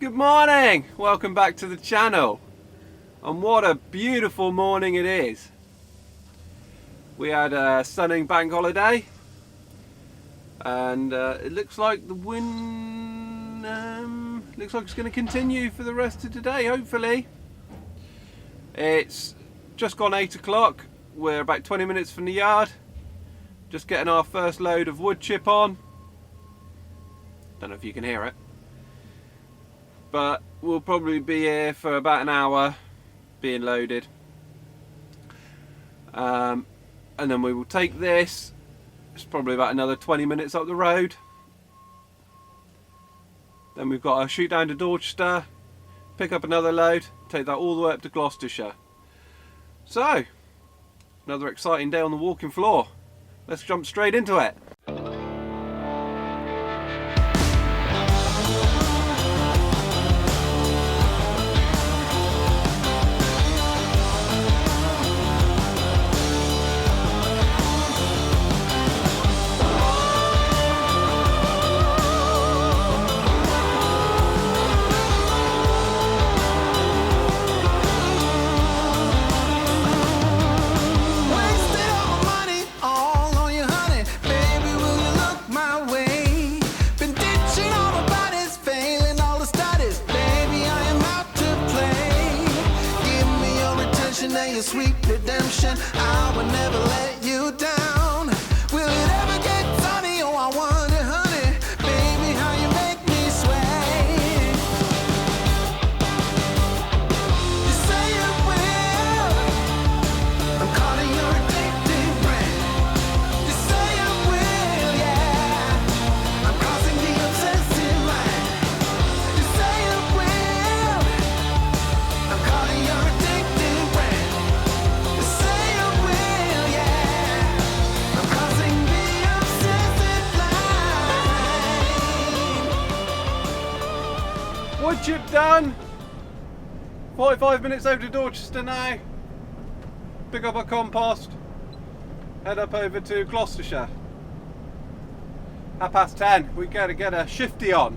Good morning! Welcome back to the channel. And what a beautiful morning it is. We had a stunning bank holiday. And it looks like the wind looks like it's going to continue for the rest of today, hopefully. It's just gone 8 o'clock. We're about 20 minutes from the yard. Just getting our first load of wood chip on. Don't know if you can hear it. But we'll probably be here for about an hour being loaded. And then we will take this. It's probably about another 20 minutes up the road. Then we've got to shoot down to Dorchester, pick up another load, take that all the way up to Gloucestershire. So, another exciting day on the walking floor. Let's jump straight into it. Sweet redemption, I will never let you down. Will it ever get sunny? Oh, I wonder, honey, baby, how you make me sway. You say you will. I'm calling your addictive brand. You say you will, yeah. I'm crossing the obsessive line. You say you will. I'm calling your addictive brand. Wood chip done. 45 minutes over to Dorchester now. Pick up our compost. Head up over to Gloucestershire. 10:30. We gotta get a shifty on.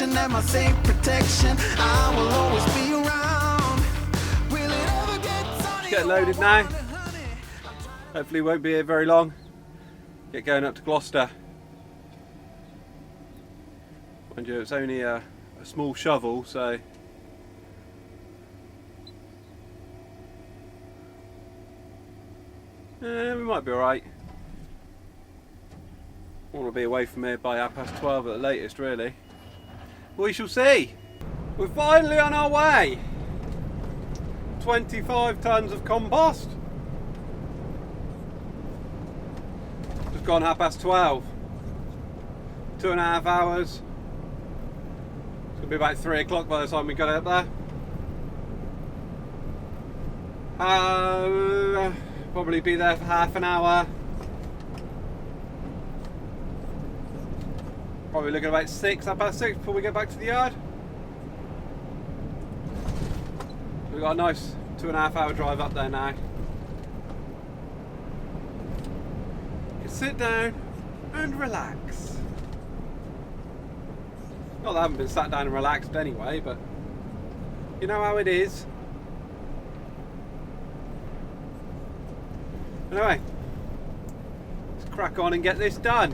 And my safe protection, I will always be around. Will it ever get sunny? Get loaded now. Hopefully won't be here very long. Get going up to Gloucester. Mind you, it's only a small shovel, so we might be alright. Want to be away from here by 12:30 at the latest, really. We shall see. We're finally on our way. 25 tonnes of compost. Just gone 12:30. 2.5 hours. It's going to be about 3 o'clock by the time we get up there. Probably be there for half an hour. Probably looking at about 6 before we get back to the yard. We've got a nice 2.5 hour drive up there now. You can sit down and relax. Not that I haven't been sat down and relaxed anyway, but you know how it is. Anyway, let's crack on and get this done.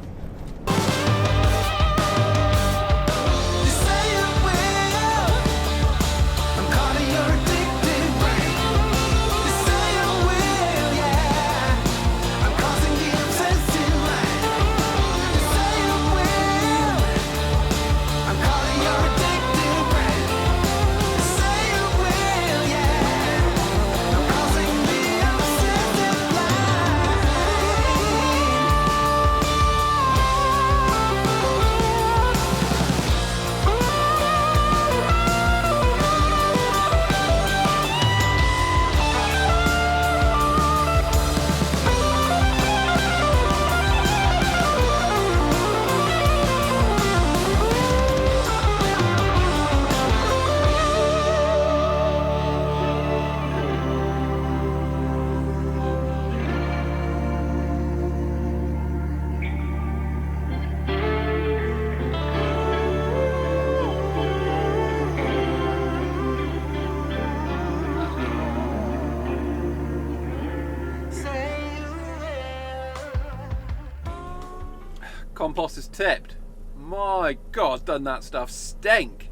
compost is tipped. My God, doesn't that stuff stink?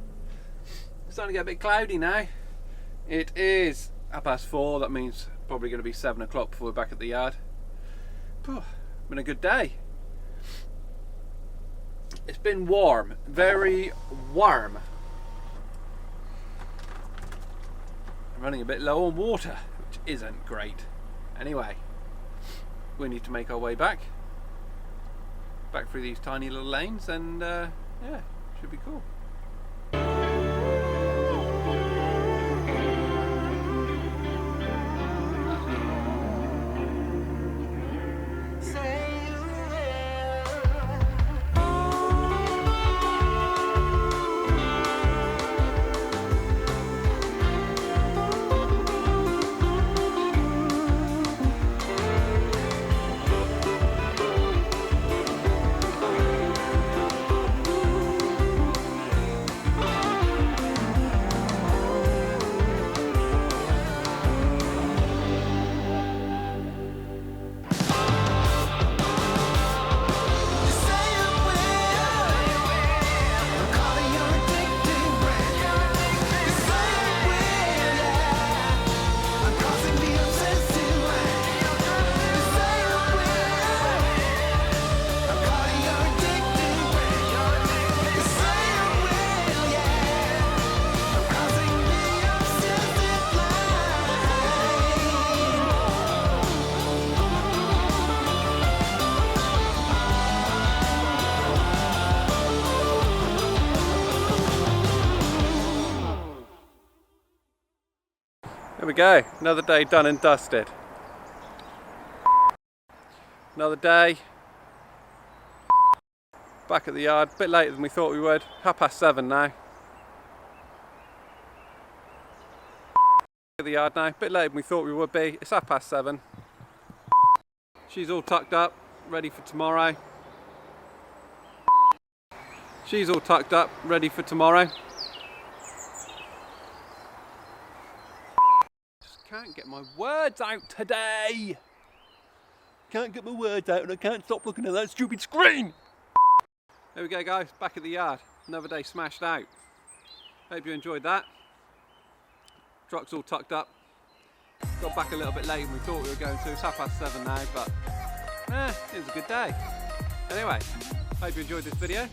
It's starting to get a bit cloudy now. It is 4:30, that means probably going to be 7 o'clock before we're back at the yard. Been a good day. It's been warm, very warm. I'm running a bit low on water, which isn't great. Anyway, we need to make our way back through these tiny little lanes, and yeah, should be cool. There we go, another day done and dusted. Another day. Back at the yard, a bit later than we thought we would. 7:30 now. At the yard now, a bit later than we thought we would be. It's 7:30. She's all tucked up, ready for tomorrow. She's all tucked up, ready for tomorrow. Can't get my words out today. Can't get my words out and I can't stop looking at that stupid screen. There we go guys, back at the yard. Another day smashed out. Hope you enjoyed that. Truck's all tucked up. Got back a little bit later than we thought we were going to. It's 7:30 now, but it was a good day. Anyway, hope you enjoyed this video.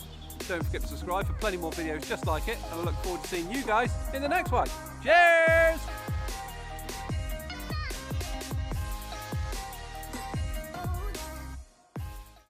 Don't forget to subscribe for plenty more videos just like it, and I look forward to seeing you guys in the next one. Cheers!